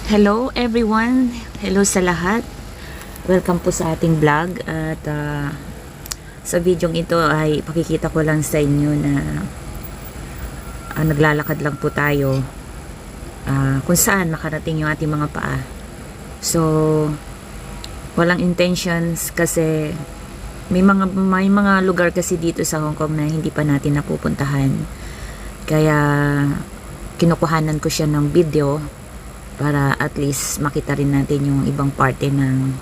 Hello everyone, hello sa lahat. Welcome po sa ating vlog at sa video ito ay pakikita ko lang sa inyo na naglalakad lang po tayo kung saan makarating yung ating mga paa. So walang intentions kasi may mga lugar kasi dito sa Hong Kong na hindi pa natin napupuntahan. Kaya kinukuhanan ko siya ng video para at least makita rin natin yung ibang parte ng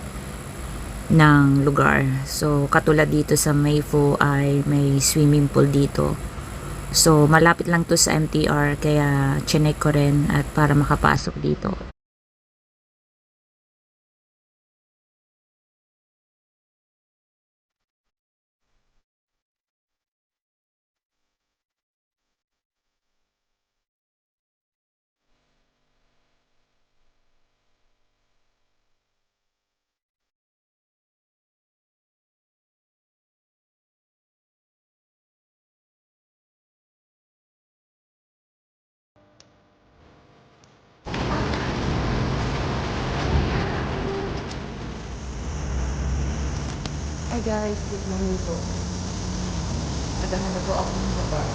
lugar. So katulad dito sa Mayfu ay may swimming pool dito. So malapit lang to sa MTR kaya chinek ko rin at para makapasok dito. Hi guys, good morning po. Naghahanap na po ako ng bar.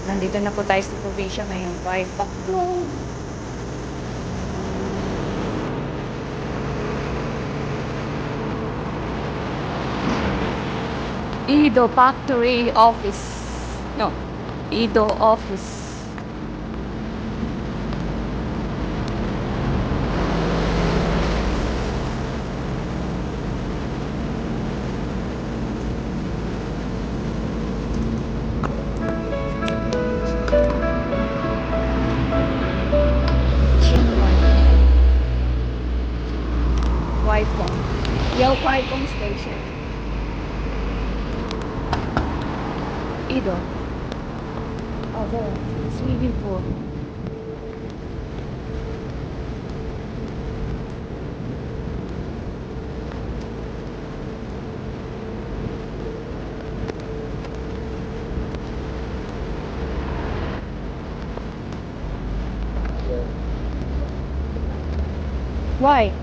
Nandito na po tayo sa probinsya ngayon. Bye. Ido Factory Office. No. Ido Office. Waipong. Yo Waipong Station. Ido. Oh, there. Swimming pool. Why?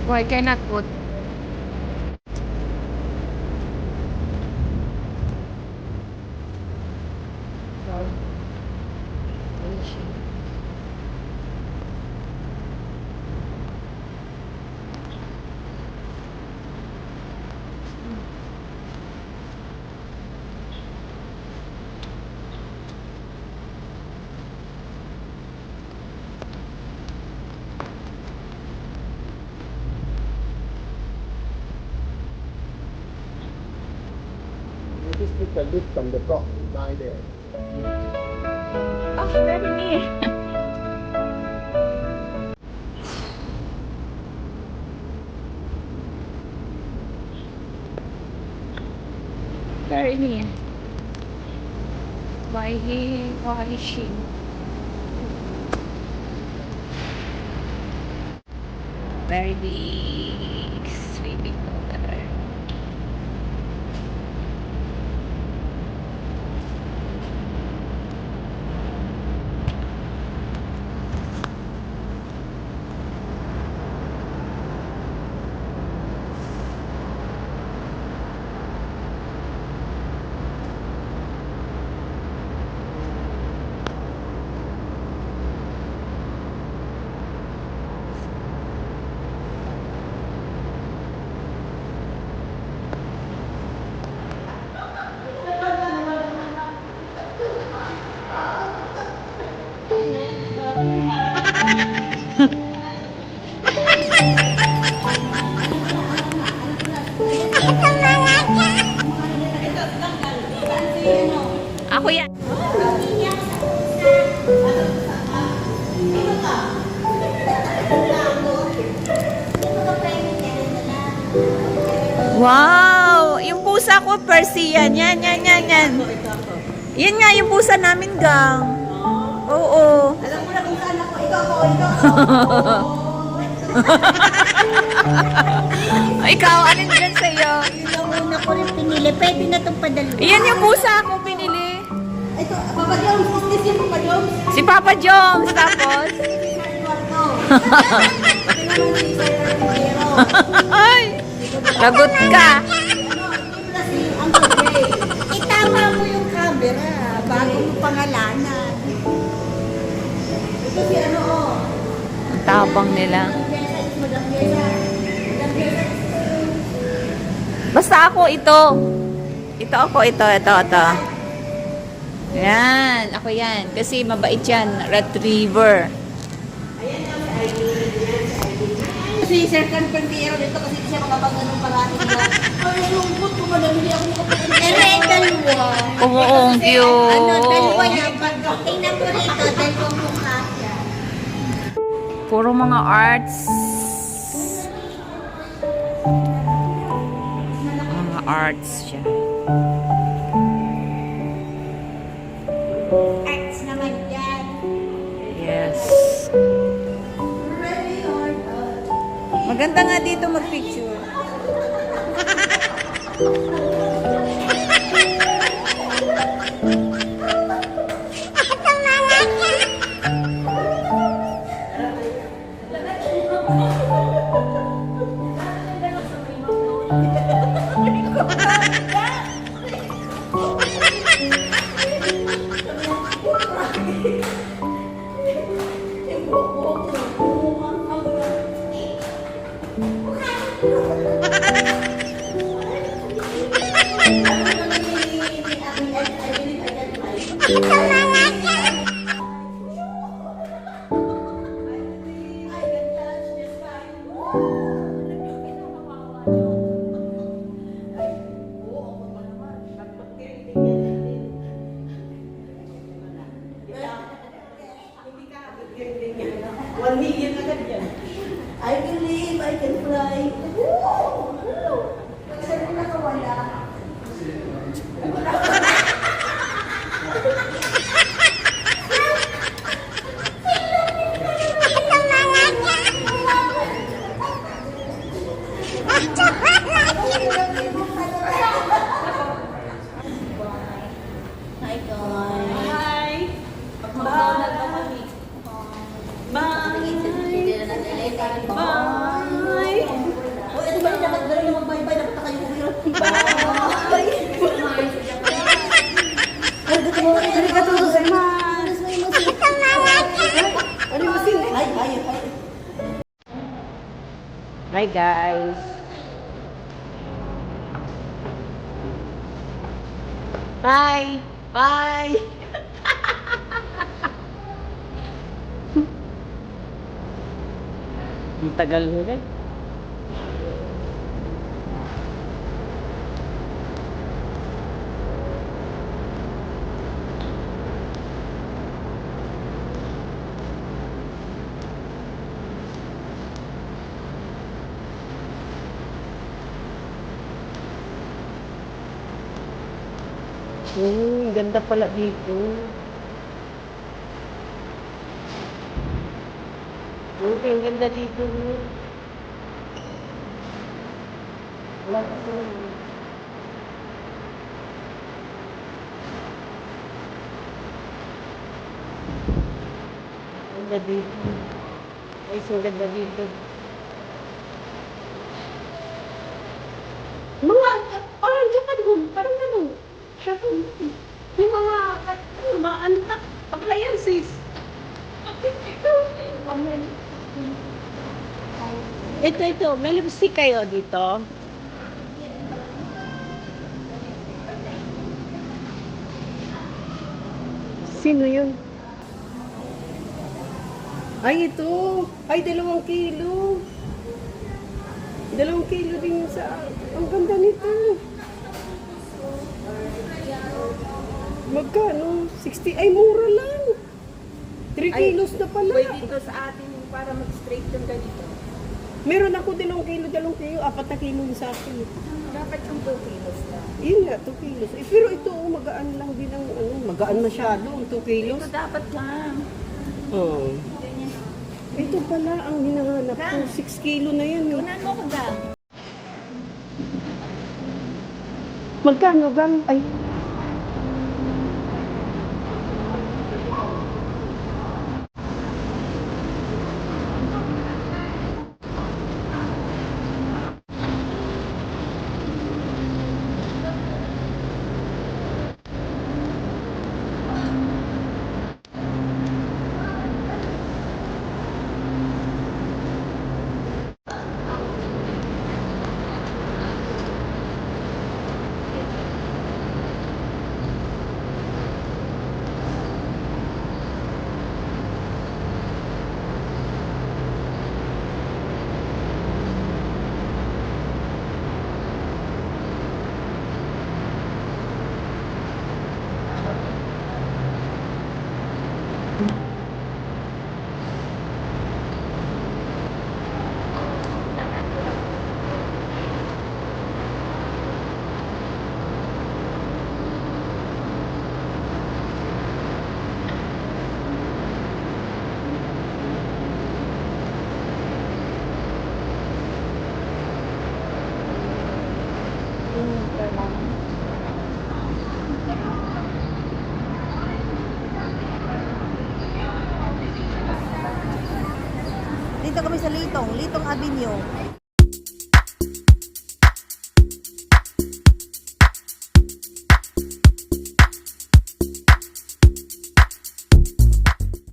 Why cannot put? This is the lift from the top line there. Oh, very near. Very near. Why she? Very big swimming pool there. Ako yan. Wow! Yung pusa ko, Persian. Yan. Yan nga yung pusa namin, gang. Oo. Alam mo na kung saan ako. Ikaw ako. Ikaw, alin dyan sa'yo? Yung una ko rin pinili. Pwede na itong padalo. Iyan yung pusa ko pinili. Ito, Papa Jones. Is this yung Papa Jones? Si Papa Jones, tapos. Ay, lagot ka. Itama mo yung camera bago mo pangalanan. Ito si ano, oh. Ang tapang nila. Basta ako ito. Ito ako, ito. Yan, ako yan. Kasi mabait yan, retriever. Si Sir Can Pentiero dito kasi siya makapag-anong parati. Ay, lungkot ko ba naman ako makapag-anong. Dalawa. Oo, ang cute. Ano, dalawa yan. Tingnan mo rito, dalawang mukha siya. Puro mga arts. Mga arts siya. Arts naman yan. Yes. Ready or not? Maganda nga dito mag-picture. I can live, I can fly. Woo! Saan ko nakawala? Hi, guys. Hi! McDonald's na kami. Bye! Uy, ano ba yung dapat gano'n yung mag-bye-bye? Dapat na kayo umiyak. Bye! Arigato gozaimasu. Ay, ay, ay. Hi guys. Bye. Bye. Ang tagal ulit. Ganda pala dito. Okay, ang ganda dito. Wala pa po. Ganda dito. Ay, so ganda dito. Mga, parang ganun, parang ganun. Siya yung mga anak, appliances. Ito, may lipstick kayo dito? Sino yun? Ay, ito. Ay, 2 kilo. 2 kilo din sa... Ang ganda nito. Magkano? 60? Ay, mura lang. 3 kilos na pala. Pwede ito sa atin para mag-straight yung ganito. Meron ako 2 kilo, 2 kilo. 4 na kilo yung sa akin. Dapat yung 2 kilos lang. Yun nga, 2 kilos. Eh, pero ito, magaan lang din ang, magaan masyado, ang 2 kilos. Ito dapat lang. Oo. Ito pala ang hinahanap ko. 6 kilo na yan. Unan mo ko ga. Magkano gang? Ay, Dito kami sa Litong Avenue.